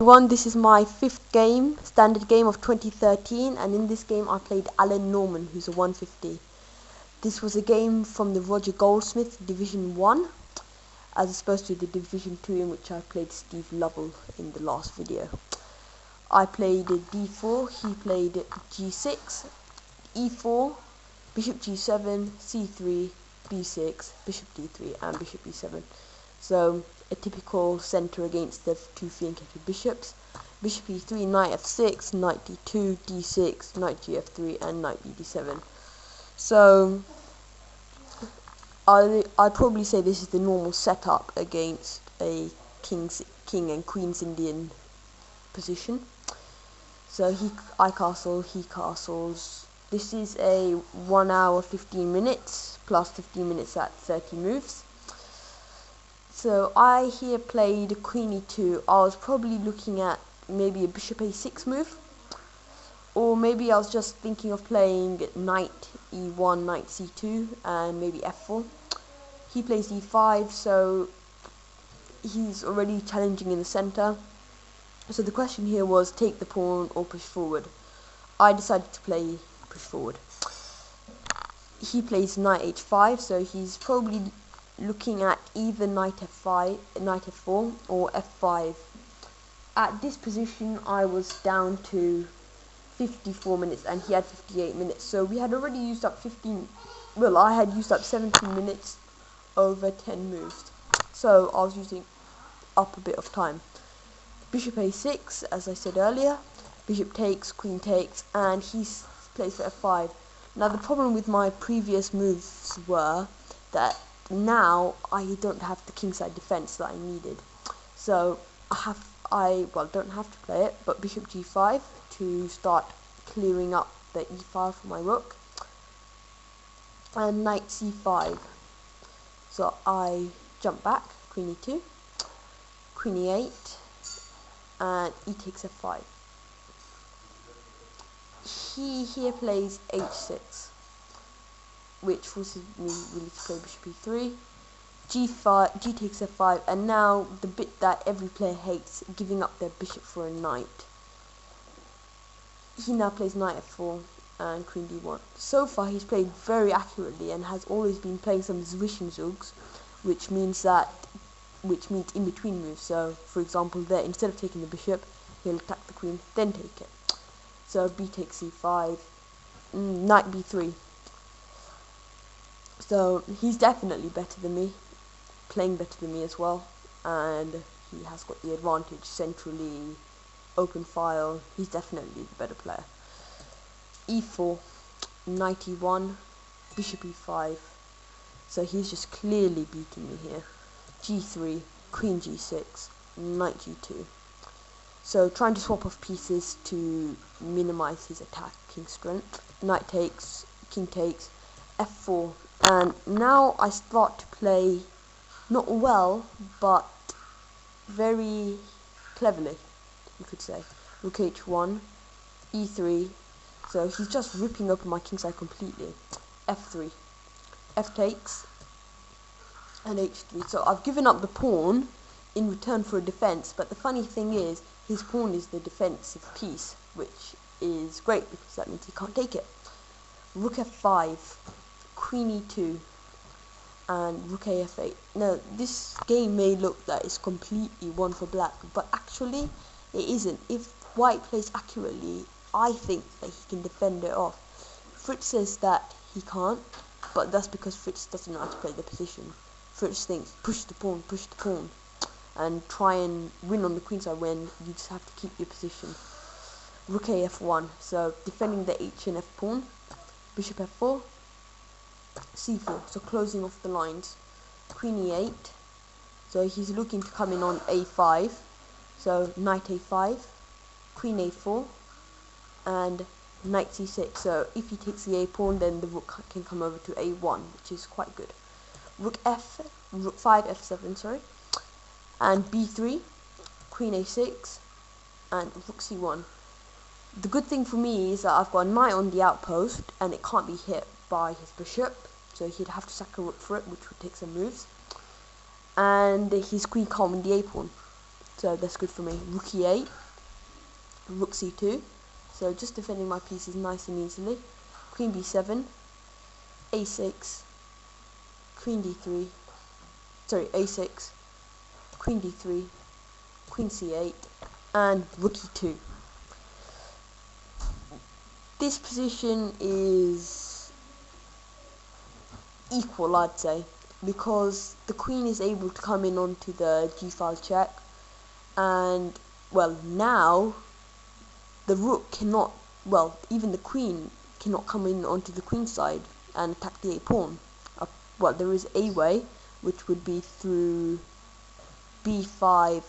Everyone, this is my 5th game, standard game of 2013, and in this game I played Alan Norman, who's a 150. This was a game from the Roger Goldsmith Division 1, as opposed to the Division 2 in which I played Steve Lovell in the last video. I played d4, he played g6, e4, bishop g7, c3, b6, bishop d3, and bishop e7. So a typical centre against the two flanking bishops. Bishop e3, knight f6, knight d2, d6, knight gf3, and knight bd7. So I'd probably say this is the normal setup against a king and queen's Indian position. So I castle, he castles. This is a 1 hour 15 minutes plus 15 minutes at 30 moves. So I here played queen e2. I was probably looking at maybe a bishop a6 move, or maybe I was just thinking of playing knight e1, knight c2, and maybe f4. He plays e5, so he's already challenging in the center. So the question here was take the pawn or push forward. I decided to play push forward. He plays knight h5, so he's probably looking at either knight f5, knight f4, or f5. At this position I was down to 54 minutes and he had 58 minutes, so we had already used up I had used up 17 minutes over 10 moves, so I was using up a bit of time. Bishop a6, as I said earlier, bishop takes, queen takes, and he plays for f5. Now the problem with my previous moves were that now I don't have the kingside defense that I needed, so I don't have to play it, but bishop g5 to start clearing up the e5 for my rook, and knight c5. So I jump back, queen e2, queen e8, and e takes f5. He here plays h6, which forces me really to play bishop e3, g5, g takes f5, and now the bit that every player hates, giving up their bishop for a knight. He now plays knight f4 and queen d1. So far he's played very accurately and has always been playing some Zwischenzugs, which means in between moves. So for example there, instead of taking the bishop, he'll attack the queen, then take it. So b takes c5, knight b3. So he's definitely better than me, playing better than me as well, and he has got the advantage centrally, open file. He's definitely the better player. e4, knight e1, bishop e5. So he's just clearly beating me here. g3, queen g6, knight g2. So trying to swap off pieces to minimize his attacking strength. Knight takes, king takes, f4, and now I start to play not well, but very cleverly, you could say. Rook h1, e3, so he's just ripping open my kingside completely. f3, f takes, and h3. So I've given up the pawn in return for a defense, but the funny thing is, his pawn is the defensive piece, which is great because that means he can't take it. Rook f5, queen e2, and rook af8. Now this game may look that it's completely won for black, but actually it isn't. If white plays accurately, I think that he can defend it off. Fritz says that he can't, but that's because Fritz doesn't know how to play the position. Fritz thinks push the pawn, and try and win on the queen side when you just have to keep your position. Rook af1, so defending the h and f pawn. Bishop f4, c4, so closing off the lines. Queen e8, so he's looking to come in on a5, so knight a5, queen a4, and knight c6. So if he takes the a pawn, then the rook can come over to a1, which is quite good. Rook 5 f7, sorry, and b3, queen a6, and rook c1. The good thing for me is that I've got a knight on the outpost and it can't be hit by his bishop, so he'd have to sack a rook for it, which would take some moves, and his queen can't win the a pawn, so that's good for me. Rook e8, rook c2, so just defending my pieces nice and easily. Queen b7, a6, queen d3, sorry, a6, queen d3, queen c8, and rook e2. This position is equal, I'd say, because the queen is able to come in onto the g-file check, and well, now the rook cannot, well, even the queen cannot come in onto the queen side and attack the a-pawn. Well, there is a way, which would be through b5.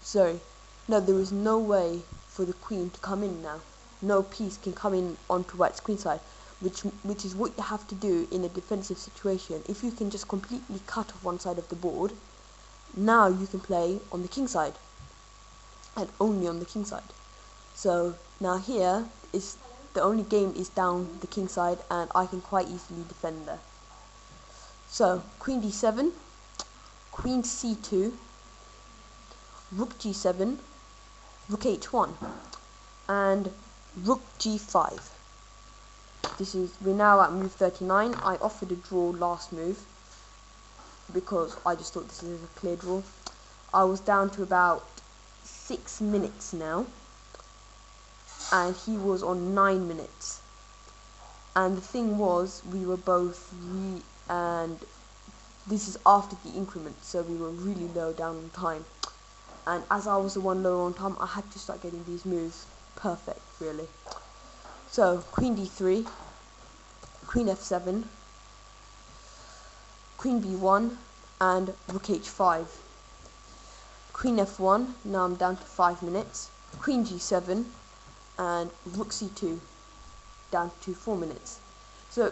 Sorry, no, there is no way for the queen to come in now. No piece can come in onto white's queen side, which is what you have to do in a defensive situation. If you can just completely cut off one side of the board, now you can play on the king side, and only on the king side. So now here is the only game is down the king side, and I can quite easily defend there. So queen d7, queen c2, rook g7, rook h1, and rook g5. We're now at move 39. I offered a draw last move because I just thought this is a clear draw. I was down to about 6 minutes now, and he was on 9 minutes. And the thing was, we were both and this is after the increment, so we were really low down on time. And as I was the one low on time, I had to start getting these moves perfect, really. So queen d3, queen f7, queen b1, and rook h5. Queen f1, now I'm down to 5 minutes. Queen g7, and rook c2, down to 4 minutes. So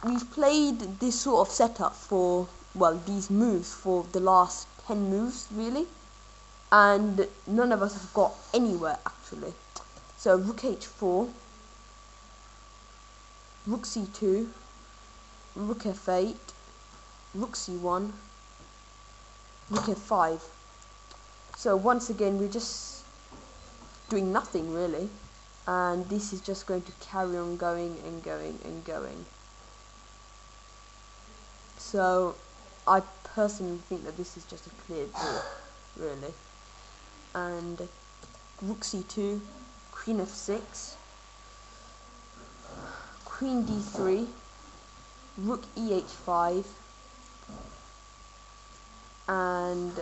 we've played this sort of setup for, well, these moves for the last 10 moves, really. And none of us have got anywhere, actually. So rook h4, rook c2, rook f8, rook c1, rook f5. So once again, we're just doing nothing, really. And this is just going to carry on going and going and going. So I personally think that this is just a clear draw, really. And rook c2, queen f6, queen d3, rook eh5, and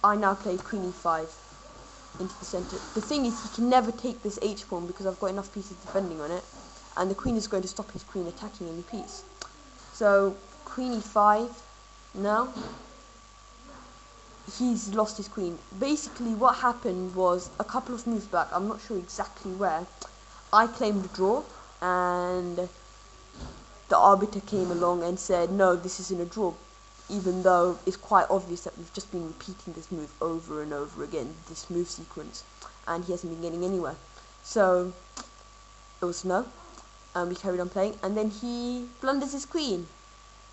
I now play queen e5 into the center. The thing is, he can never take this h-pawn because I've got enough pieces defending on it, and the queen is going to stop his queen attacking any piece. So queen e5 now. He's lost his queen. Basically what happened was, a couple of moves back, I'm not sure exactly where, I claimed a draw, and the arbiter came along and said, no, this isn't a draw, even though it's quite obvious that we've just been repeating this move over and over again, this move sequence, and he hasn't been getting anywhere. So it was no, and we carried on playing, and then he blunders his queen,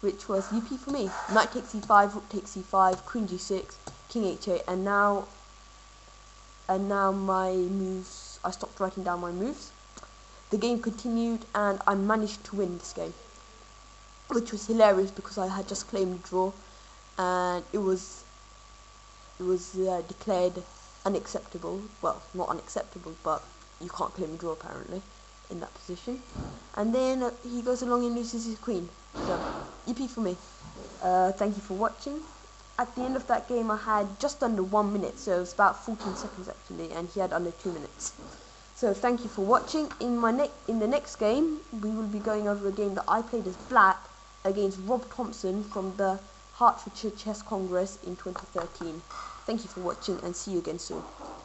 which was UP for me. Knight takes c5, rook takes c5, queen g6, king h8, and now my moves, I stopped writing down my moves. The game continued, and I managed to win this game, which was hilarious because I had just claimed a draw, and it was declared unacceptable. Well, not unacceptable, but you can't claim a draw apparently in that position. And then he goes along and loses his queen. So, EP for me. Thank you for watching. At the end of that game, I had just under 1 minute, so it was about 14 seconds actually, and he had under 2 minutes. So thank you for watching. In the next game, we will be going over a game that I played as black against Rob Thompson from the Hertfordshire Chess Congress in 2013. Thank you for watching, and see you again soon.